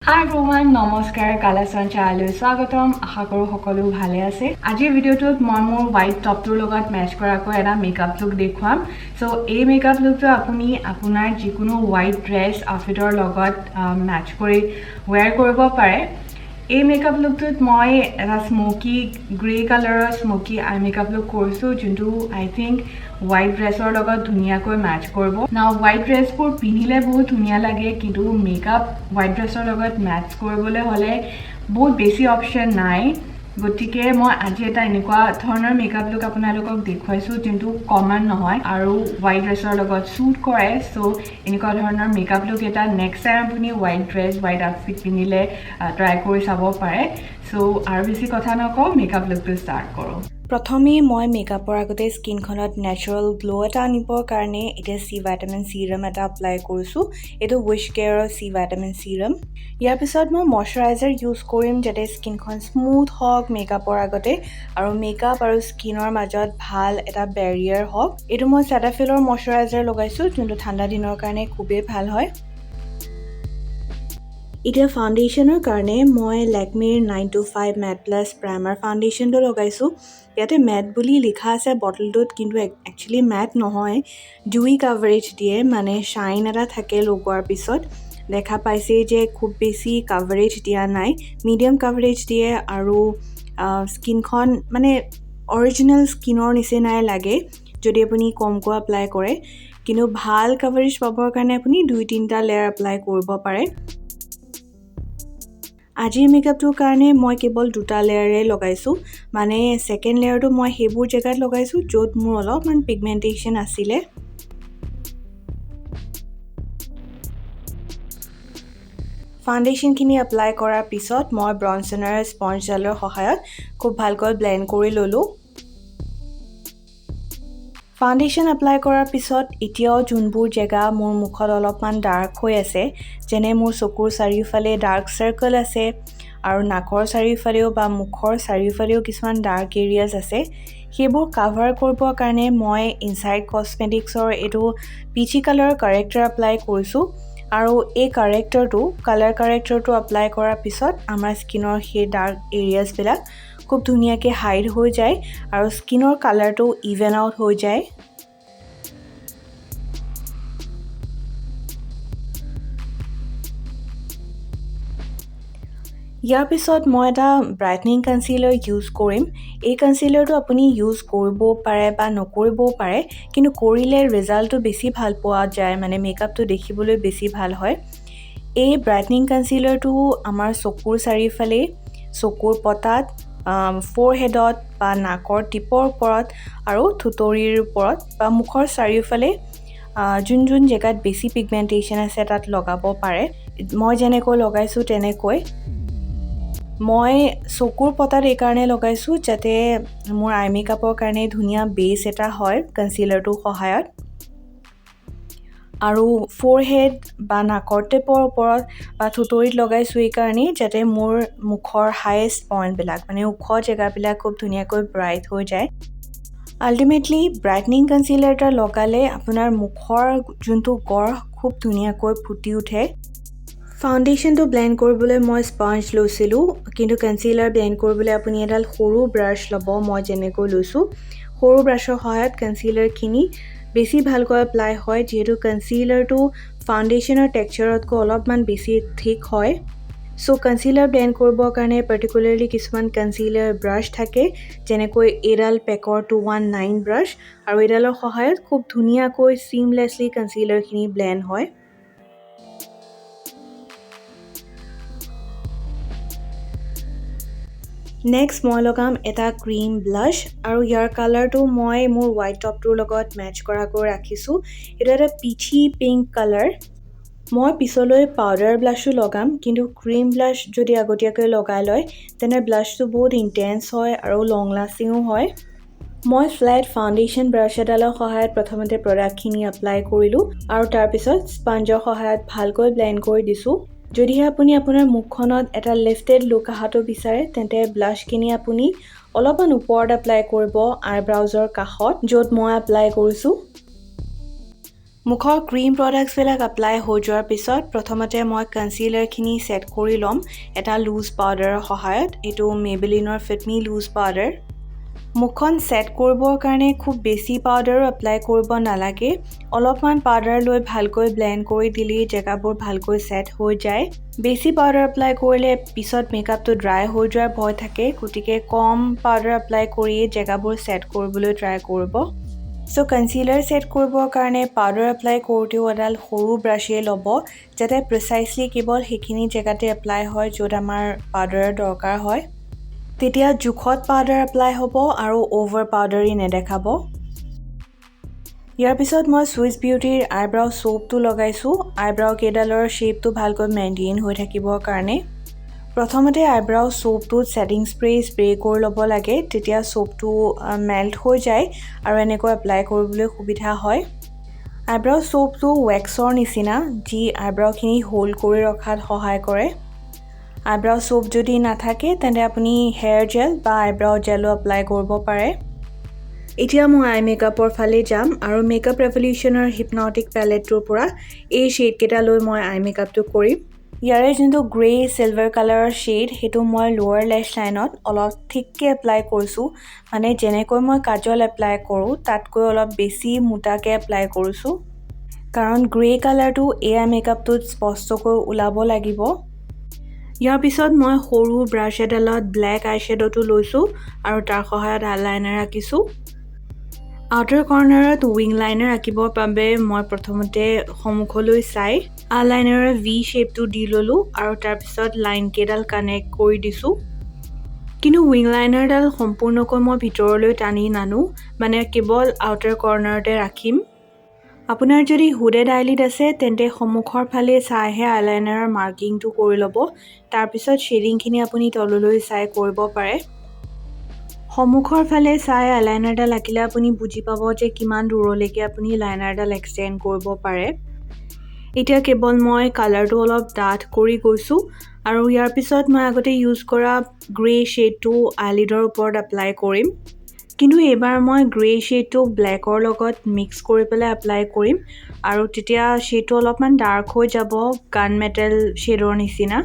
Hi everyone, নমস্কাৰ কালাচন চালৈ স্বাগতম আশা কৰো সকলো ভালে আছে আজিৰ ভিডিওটোত মই মোৰ হোৱাইট টপটোৰ লগত মেচ কৰাকৈ এটা মেকআপ লুক দেখুৱাম সো এই মেকআপ লুকটো আপুনি আপোনাৰ যিকোনো হোৱাইট ড্ৰেছ আউটফিটৰ লগত মেচ কৰি ওয়্যাৰ কৰিব পাৰে এই মেকআপ লুকটোত মই এটা স্মোকি গ্ৰে কালাৰৰ স্মোকি আই মেকআপ লুক কৰিছো যোনটো আই থিংক হোৱাইট ড্ৰেছৰ লগত ধুনীয়াকৈ মেচ কৰিব নাও হোৱাইট ড্ৰেছবোৰ পিন্ধিলে বহুত ধুনীয়া লাগে কিন্তু মেকআপ হোৱাইট ড্ৰেছৰ লগত মেচ কৰিবলৈ হলে বহুত বেছি অপচন নাই গতিকে মই আজি এটা এনেকুৱা ধৰণৰ মেকআপ লুক আপোনালোকক দেখুৱাইছো যোনটো কমন নহয় আৰু হোৱাইট ড্ৰেছৰ লগত স্যুট কৰে সো এনেকুৱা ধৰণৰ মেকআপ লুক এটা নেক্সট টাইম আপুনি হোৱাইট ড্ৰেছ হোৱাইট আউটফিট পিন্ধিলে ট্ৰাই কৰি চাব পাৰে সো আৰু বেছি কথা নকওঁ মেকআপ লুকটো ষ্টাৰ্ট কৰোঁ প্ৰথমে মই মেকআপৰ আগতে স্কিনখনত নেচাৰেল গ্লো এটা আনিবৰ কাৰণে এতিয়া চি ভিটামিন চিৰাম এটা এপ্লাই কৰিছোঁ এইটো WishCareৰ চি ভিটামিন চিৰাম ইয়াৰ পিছত মই মইশ্চাৰাইজাৰ ইউজ কৰিম যাতে স্কিনখন স্মুথ হওক মেকআপৰ আগতে আৰু মেকআপ আৰু স্কিনৰ মাজত ভাল এটা বেৰিয়াৰ হওক এইটো মই Cetaphilৰ মইশ্চাৰাইজাৰ লগাইছোঁ যোনটো ঠাণ্ডা দিনৰ কাৰণে খুবেই ভাল হয় এতিয়া ফাউণ্ডেশ্যনৰ কাৰণে মই Lakmeৰ 925 Matte Plus Primer ফাউণ্ডেশ্যনটো লগাইছোঁ ইয়াতে মেট বুলি লিখা আছে বটলটোত কিন্তু একচুৱেলি মেট নহয় ডিউই কাভাৰেজ দিয়ে মানে শ্বাইন এটা থাকে লগোৱাৰ পিছত দেখা পাইছে যে খুব বেছি কাভাৰেজ দিয়া নাই মিডিয়াম কাভাৰেজ দিয়ে আৰু স্কিনখন মানে অৰিজিনেল স্কিনৰ নিচিনাই লাগে যদি আপুনি কমকৈ এপ্লাই কৰে কিন্তু ভাল কাভাৰেজ পাবৰ কাৰণে আপুনি 2-3টা লেয়াৰ এপ্লাই কৰিব পাৰে আজিৰ মেকআপটোৰ কাৰণে মই কেৱল 2টা লেয়াৰে লগাইছোঁ মানে সেকেন্ড লেয়াৰটো মই হেবোৰ জেগাত লগাইছোঁ য'ত মোৰ অলপমান পিগমেন্টেশন আছিলে ফাউণ্ডেশ্যনখিনি এপ্লাই কৰাৰ পিছত মই ব্ৰনছাৰৰ স্পঞ্জডালৰ সহায়ত খুব ভালকৈ ব্লেন্ড কৰি ল'লোঁ ফাউণ্ডেশ্যন এপ্লাই কৰাৰ পিছত এতিয়াও যোনবোৰ জেগা মোৰ মুখত অলপমান ডাৰ্ক হৈ আছে যেনে মোৰ চকুৰ চাৰিওফালে ডাৰ্ক সাৰ্কেল আছে আৰু নাকৰ চাৰিওফালেও বা মুখৰ চাৰিওফালেও কিছুমান ডাৰ্ক এৰিয়াজ আছে সেইবোৰ কভাৰ কৰিবৰ কাৰণে মই ইনসাইড কসমেটিক্সৰ এইটো পিচি কালাৰ কাৰেক্টৰ এপ্লাই কৰিছোঁ আৰু এই কাৰেক্টৰটো কালাৰ কাৰেক্টৰটো এপ্লাই কৰাৰ পিছত আমাৰ স্কিনৰ সেই ডাৰ্ক এৰিয়াজবিলাক খুব ধুনীয়াকৈ হাইড হৈ যায় আৰু স্কিনৰ কালাৰটো ইভেন আউট হৈ যায় ইয়াৰ পিছত মই এটা ব্ৰাইটনিং কনসিলাৰ ইউজ কৰিম এই কনসিলাৰটো আপুনি ইউজ কৰিব পাৰে বা নকৰিবও পাৰে কিন্তু কৰিলে ৰিজাল্টটো বেছি ভাল পোৱা যায় মানে মেকআপটো দেখিবলৈ বেছি ভাল হয় এই ব্ৰাইটনিং কনসিলাৰটো আমাৰ চকুৰ চাৰিওফালে চকুৰ পতাত ফৰহেডত বা নাকৰ টিপৰ ওপৰত আৰু থুতৰিৰ ওপৰত বা মুখৰ চাৰিওফালে যোন জেগাত বেছি পিগমেন্টেশন আছে তাত লগাব পাৰে মই যেনেকৈ লগাইছোঁ তেনেকৈ মই চকুৰ পতাত এই কাৰণে লগাইছোঁ যাতে মোৰ আই মেকআপৰ কাৰণে ধুনীয়া বেছ এটা হয় কনসিলাৰটোৰ সহায়ত আৰু ফৰহেড বা নাকৰ টিপৰ ওপৰত বা থুতৰিত লগাইছোঁ এই কাৰণে যাতে মোৰ মুখৰ হাইয়েষ্ট পইণ্টবিলাক মানে ওখ জেগাবিলাক খুব ধুনীয়াকৈ ব্ৰাইট হৈ যায় আল্টিমেটলি ব্ৰাইটনিং কনসিলাৰ এটা লগালে আপোনাৰ মুখৰ যোনটো গঢ় খুব ধুনীয়াকৈ ফুটি উঠে ফাউণ্ডেশ্যনটো ব্লেন্ড কৰিবলৈ মই স্পঞ্জ লৈছিলোঁ কিন্তু কনসিলাৰ ব্লেন্ড কৰিবলৈ আপুনি এডাল সৰু ব্ৰাছ ল'ব মই যেনেকৈ লৈছোঁ সৰু ব্ৰাছৰ সহায়ত কনসিলাৰখিনি বেছি ভালকৈ এপ্লাই হয় যিহেতু কনসিলাৰটো ফাউণ্ডেশ্যনৰ টেক্সচাৰতকৈ অলপমান বেছি থিক হয় সো কনসিলাৰ ব্লেন্ড কৰিবৰ কাৰণে পাৰ্টিকুলাৰলি কিছুমান কনসিলাৰ ব্ৰাছ থাকে যেনেকৈ এডাল পেকৰ 219 ব্ৰাছ আৰু এডালৰ সহায়ত খুব ধুনীয়াকৈ সিমলেছলি কনসিলাৰখিনি ব্লেন্ড হয় নেক্সট মই লগাম এটা ক্ৰীম ব্লাছ আৰু ইয়াৰ কালাৰটো মই মোৰ হোৱাইট টপটোৰ লগত মেচ কৰাকৈ ৰাখিছোঁ এইটো এটা পিচি পিংক কালাৰ মই পিছলৈ পাউডাৰ ব্লাছো লগাম কিন্তু ক্ৰীম ব্লাছ যদি আগতীয়াকৈ লগাই লয় তেনে ব্লাছটো বহুত ইণ্টেন্স হয় আৰু লং লাষ্টিঙো হয় মই ফ্লেট ফাউণ্ডেশ্যন ব্ৰাছ এডালৰ সহায়ত প্ৰথমতে প্ৰডাক্টখিনি এপ্লাই কৰিলোঁ আৰু তাৰপিছত স্পঞ্জৰ সহায়ত ভালকৈ ব্লেন্ড কৰি দিছোঁ যদিহে আপুনি আপোনাৰ মুখখনত এটা লিফটেড লুক আহাটো বিচাৰে তেন্তে ব্লাছখিনি আপুনি অলপমান ওপৰত এপ্লাই কৰিব আইব্ৰাউজৰ কাষত য'ত মই এপ্লাই কৰিছোঁ মুখৰ ক্ৰীম প্ৰডাক্টছবিলাক এপ্লাই হৈ যোৱাৰ পিছত প্ৰথমতে মই কনচিলাৰখিনি ছেট কৰি ল'ম এটা লুজ পাউডাৰৰ সহায়ত। এইটো মেবেলিনৰ ফিট মি লুজ পাউডাৰ। মুখখন ছেট কৰিবৰ কাৰণে খুব বেছি পাউডাৰো এপ্লাই কৰিব নালাগে। অলপমান পাউডাৰ লৈ ভালকৈ ব্লেণ্ড কৰি দিলেই জেগাবোৰ ভালকৈ ছেট হৈ যায়। বেছি পাউডাৰ এপ্লাই কৰিলে পিছত মেকআপটো ড্ৰাই হৈ যোৱাৰ ভয় থাকে, গতিকে কম পাউডাৰ এপ্লাই কৰিয়ে জেগাবোৰ ছেট কৰিবলৈ ট্ৰাই কৰিব। চ' কনচিলাৰ ছেট কৰিবৰ কাৰণে পাউডাৰ এপ্লাই কৰোঁতেও এডাল সৰু ব্ৰাছেই ল'ব, যাতে প্ৰিচাইজলি কেৱল সেইখিনি জেগাতে এপ্লাই হয় য'ত আমাৰ পাউডাৰৰ দৰকাৰ হয়। তেতিয়া জোখত পাউডাৰ এপ্লাই হ'ব আৰু অ'ভাৰ পাউডাৰী নেদেখাব। ইয়াৰ পিছত মই চুইচ বিউটিৰ আইব্ৰাউ সোপটো লগাইছোঁ, আইব্ৰাউ কেইডালৰ শ্বেপটো ভালকৈ মেইনটেইন হৈ থাকিবৰ কাৰণে। প্ৰথমতে আইব্ৰাউ সোপটোত ছেটিং স্প্ৰে কৰি ল'ব লাগে, তেতিয়া সোপটো মেল্ট হৈ যায় আৰু এনেকৈ এপ্লাই কৰিবলৈ সুবিধা হয়। আইব্ৰাউ সোপটো ৱেক্সৰ নিচিনা, যি আইব্ৰাউখিনি হোল্ড কৰি ৰখাত সহায় কৰে। আইব্ৰাউ সোপ যদি নাথাকে তেন্তে আপুনি হেয়াৰ জেল বা আইব্ৰাউ জেলো এপ্লাই কৰিব পাৰে। এতিয়া মই আই মেকআপৰ ফালে যাম আৰু মেকআপ ৰেভলিউশ্যনৰ হিপনটিক পেলেটটোৰ পৰা এই শ্বেডকেইটা লৈ মই আই মেকআপটো কৰিম। ইয়াৰে যোনটো গ্ৰে চিলভাৰ কালাৰৰ শ্বেড সেইটো মই লোৱাৰ লেছ লাইনত অলপ থিককৈ এপ্লাই কৰিছোঁ, মানে যেনেকৈ মই কাজল এপ্লাই কৰোঁ তাতকৈ অলপ বেছি মোটাকৈ এপ্লাই কৰিছোঁ, কাৰণ গ্ৰে কালাৰটো এই আই মেকআপটোত স্পষ্টকৈ ওলাব লাগিব। ইয়াৰ পিছত মই সৰু ব্ৰাছ এডালত ব্লেক আইশ্বেডোটো লৈছোঁ আৰু তাৰ সহায়ত আইলাইনাৰ আঁকিছোঁ। আউটাৰ কৰ্নাৰত উইং লাইনাৰ আঁকিবৰ বাবে মই প্ৰথমতে সন্মুখলৈ চাই আইলাইনাৰৰ ভি শ্বেপটো দি ল'লোঁ আৰু তাৰপিছত লাইনকেইডাল কানেক্ট কৰি দিছোঁ। কিন্তু উইং লাইনাৰডাল সম্পূৰ্ণকৈ মই ভিতৰলৈ টানি নানো, মানে কেৱল আউটাৰ কৰ্নাৰতে ৰাখিম। আপোনাৰ যদি হুডেড আইলিড আছে তেন্তে সন্মুখৰ ফালে চাইহে আইলাইনাৰৰ মাৰ্কিংটো কৰি ল'ব, তাৰপিছত শ্বেডিংখিনি আপুনি তললৈ চাই কৰিব পাৰে। সন্মুখৰ ফালে চাই আইলাইনাৰডাল আঁকিলে আপুনি বুজি পাব যে কিমান দূৰলৈকে আপুনি লাইনাৰডাল এক্সটেণ্ড কৰিব পাৰে। এতিয়া কেৱল মই কালাৰটো অলপ ডাঠ কৰি গৈছোঁ আৰু ইয়াৰ পিছত মই আগতে ইউজ কৰা গ্ৰে শ্বেডটো আইলিডৰ ওপৰত এপ্লাই কৰিম, কিন্তু এইবাৰ মই গ্ৰে শ্বেডটো ব্লেকৰ লগত মিক্স কৰি পেলাই এপ্লাই কৰিম আৰু তেতিয়া শ্বেডটো অলপমান ডাৰ্ক হৈ যাব, গান মেটেল শ্বেডৰ নিচিনা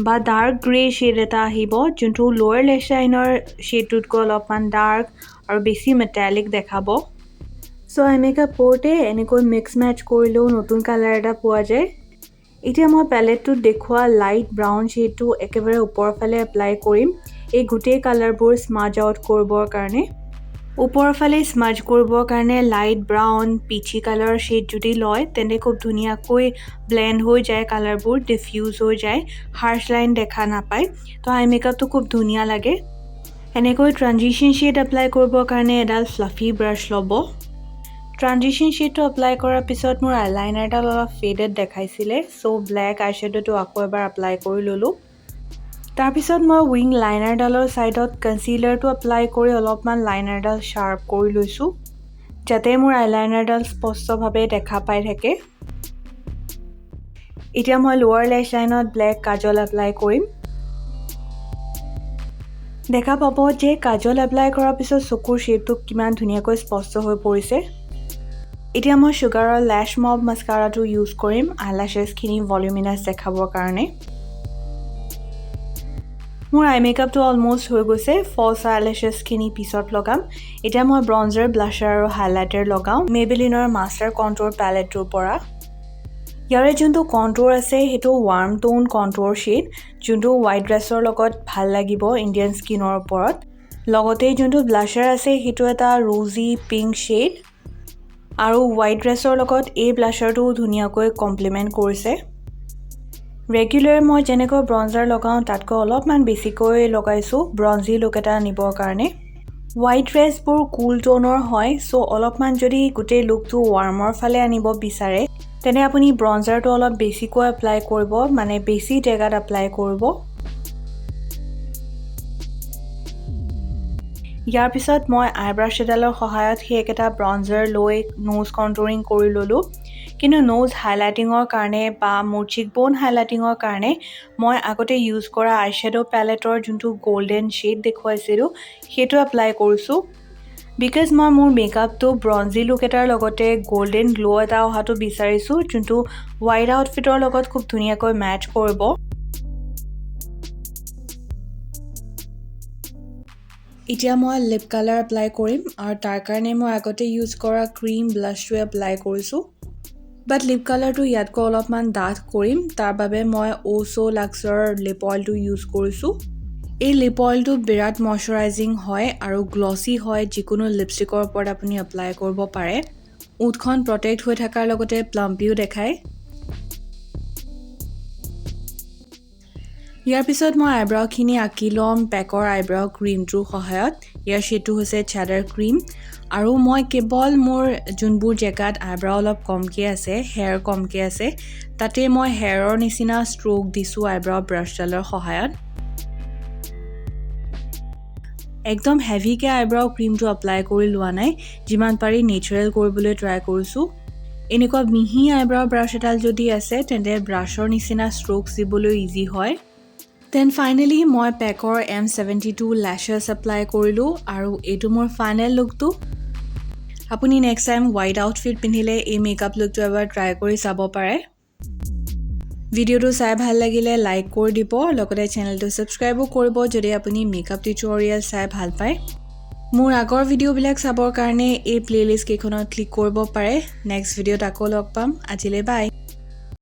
বা ডাৰ্ক গ্ৰে শ্বেড এটা আহিব, যোনটো লোৱাৰ লেছ লাইনৰ শ্বেডটোতকৈ অলপমান ডাৰ্ক আৰু বেছি মেটালিক দেখাব। চ' আই মেকআপ কৰোঁতে এনেকৈ মিক্স মেটচ কৰিলেও নতুন কালাৰ এটা পোৱা যায়। এতিয়া মই পেলেটটোত দেখুওৱা লাইট ব্ৰাউন শ্বেডটো একেবাৰে ওপৰৰ ফালে এপ্লাই কৰিম, এই গোটেই কালাৰবোৰ স্মাজ আউট কৰিবৰ কাৰণে। ওপৰৰ ফালে স্মাজ কৰিবৰ কাৰণে লাইট ব্ৰাউন পিচি কালাৰৰ শ্বেড যদি লয় তেন্তে খুব ধুনীয়াকৈ ব্লেণ্ড হৈ যায়, কালাৰবোৰ ডিফিউজ হৈ যায়, হাৰ্শ লাইন দেখা নাপায়, তো আই মেকআপটো খুব ধুনীয়া লাগে। এনেকৈ ট্ৰানজিশ্যন শ্বেড এপ্লাই কৰিবৰ কাৰণে এডাল ফ্লাফি ব্ৰাছ ল'ব। ট্ৰানজিশ্যন শ্বেডটো এপ্লাই কৰাৰ পিছত মোৰ আইলাইনাৰডাল অলপ ফেডেড দেখাইছিলে, চ' ব্লেক আইশ্বেডোটো আকৌ এবাৰ এপ্লাই কৰি ল'লোঁ। তাৰপিছত মই উইং লাইনাৰডালৰ ছাইডত কনচিলাৰটো এপ্লাই কৰি অলপমান লাইনাৰডাল শ্বাৰ্প কৰি লৈছোঁ, যাতে মোৰ আইলাইনাৰডাল স্পষ্টভাৱে দেখা পাই থাকে। এতিয়া মই লোৱাৰ লেছ লাইনত ব্লেক কাজল এপ্লাই কৰিম। দেখা পাব যে কাজল এপ্লাই কৰাৰ পিছত চকুৰ শ্বেপটো কিমান ধুনীয়াকৈ স্পষ্ট হৈ পৰিছে। এতিয়া মই চুগাৰৰ লেছ মব মাস্কাৰাটো ইউজ কৰিম আইলেছেছখিনি ভলিউমিনাছ দেখাবৰ কাৰণে। মোৰ আই মেকআপটো অলমষ্ট হৈ গৈছে, ফলছ আইলেছেছখিনি পিছত লগাম। এতিয়া মই ব্ৰঞ্জাৰ, ব্লাছাৰ আৰু হাইলাইটাৰ লগাওঁ মেবেলিনৰ মাষ্টাৰ কণ্ট'ৰ পেলেটটোৰ পৰা। ইয়াৰে যোনটো কণ্ট'ৰ আছে সেইটো ৱাৰ্ম টোন কণ্ট'ৰ শ্বেড, যোনটো হোৱাইট ড্ৰেছৰ লগত ভাল লাগিব ইণ্ডিয়ান স্কিনৰ ওপৰত। লগতে যোনটো ব্লাছাৰ আছে সেইটো এটা ৰ'জি পিংক শ্বেড আৰু হোৱাইট ড্ৰেছৰ লগত এই ব্লাছাৰটো ধুনীয়াকৈ কমপ্লিমেণ্ট কৰিছে। ৰেগুলাৰ মই যেনেকৈ ব্ৰঞ্জাৰ লগাওঁ তাতকৈ অলপমান বেছিকৈ লগাইছোঁ ব্ৰঞ্জি লুক এটা আনিবৰ কাৰণে। হোৱাইট ড্ৰেছবোৰ কুল টোনৰ হয়, চ' অলপমান যদি গোটেই লুকটো ৱাৰ্মৰ ফালে আনিব বিচাৰে তেনে আপুনি ব্ৰঞ্জাৰটো অলপ বেছিকৈ এপ্লাই কৰিব, মানে বেছি জেগাত এপ্লাই কৰিব। ইয়াৰ পিছত মই আইব্ৰাছ এডালৰ সহায়ত সেই একেটা ব্ৰঞ্জাৰ লৈ নোজ কণ্ট'ৰিং কৰি ল'লোঁ, কিন্তু নোজ হাইলাইটিঙৰ কাৰণে বা মোৰ চিকবোন হাইলাইটিঙৰ কাৰণে মই আগতে ইউজ কৰা আইশ্বেডো পেলেটৰ যোনটো গল্ডেন শ্বেড দেখুৱাইছিলোঁ সেইটো এপ্লাই কৰিছোঁ। বিকজ মই মোৰ মেকআপটো ব্ৰঞ্জি লুক এটাৰ লগতে গোল্ডেন গ্লো এটা অহাটো বিচাৰিছোঁ যোনটো হোৱাইট আউটফিটৰ লগত খুব ধুনীয়াকৈ মেচ কৰিব এতিয়া মই লিপ কালাৰ এপ্লাই কৰিম আৰু তাৰ কাৰণে মই আগতে ইউজ কৰা ক্ৰীম ব্লাছটো এপ্লাই কৰিছোঁ বাট লিপ কালাৰটো ইয়াতকৈ অলপমান ডাঠ কৰিম তাৰ বাবে মই ওছো লাক্সৰ লিপ অইলটো ইউজ কৰিছোঁ এই লিপ অইলটো বিৰাট মইশ্চাৰাইজিং হয় আৰু গ্লছি হয় যিকোনো লিপষ্টিকৰ ওপৰত আপুনি এপ্লাই কৰিব পাৰে উঠখন প্ৰটেক্ট হৈ থকাৰ লগতে প্লাম্পিও দেখায় ইয়াৰ পিছত মই আইব্ৰাউখিনি আঁকি ল'ম পেকৰ আইব্ৰাউ ক্ৰীমটোৰ সহায়ত ইয়াৰ শ্বেডটো হৈছে চেডাৰ ক্ৰীম আৰু মই কেৱল মোৰ যোনবোৰ জেগাত আইব্ৰাউ অলপ কমকৈ আছে হেয়াৰ কমকৈ আছে তাতে মই হেয়াৰৰ নিচিনা ষ্ট্ৰোক দিছোঁ আইব্ৰাউ ব্ৰাছডালৰ সহায়ত একদম হেভিকৈ আইব্ৰাউ ক্ৰীমটো এপ্লাই কৰি লোৱা নাই যিমান পাৰি নেচাৰেল কৰিবলৈ ট্ৰাই কৰিছোঁ এনেকুৱা মিহি আইব্ৰাউ ব্ৰাছ এডাল যদি আছে তেন্তে ব্ৰাছৰ নিচিনা ষ্ট্ৰোকছ দিবলৈ ইজি হয় দেন ফাইনেলি মই পেকৰ M72 লেছেছ এপ্লাই কৰিলোঁ আৰু এইটো মোৰ ফাইনেল লুকটো আপুনি নেক্সট টাইম হোৱাইট আউটফিট পিন্ধিলে এই মেকআপ লুকটো এবাৰ ট্ৰাই কৰি চাব পাৰে ভিডিঅ'টো চাই ভাল লাগিলে লাইক কৰি দিব লগতে চেনেলটো ছাবস্ক্ৰাইবো কৰিব যদি আপুনি মেকআপ টিউটৰিয়েল চাই ভাল পায় মোৰ আগৰ ভিডিঅ'বিলাক চাবৰ কাৰণে এই প্লেলিষ্ট কেইখনত ক্লিক কৰিব পাৰে নেক্সট ভিডিঅ'ত আকৌ লগ পাম আজিলৈ বাই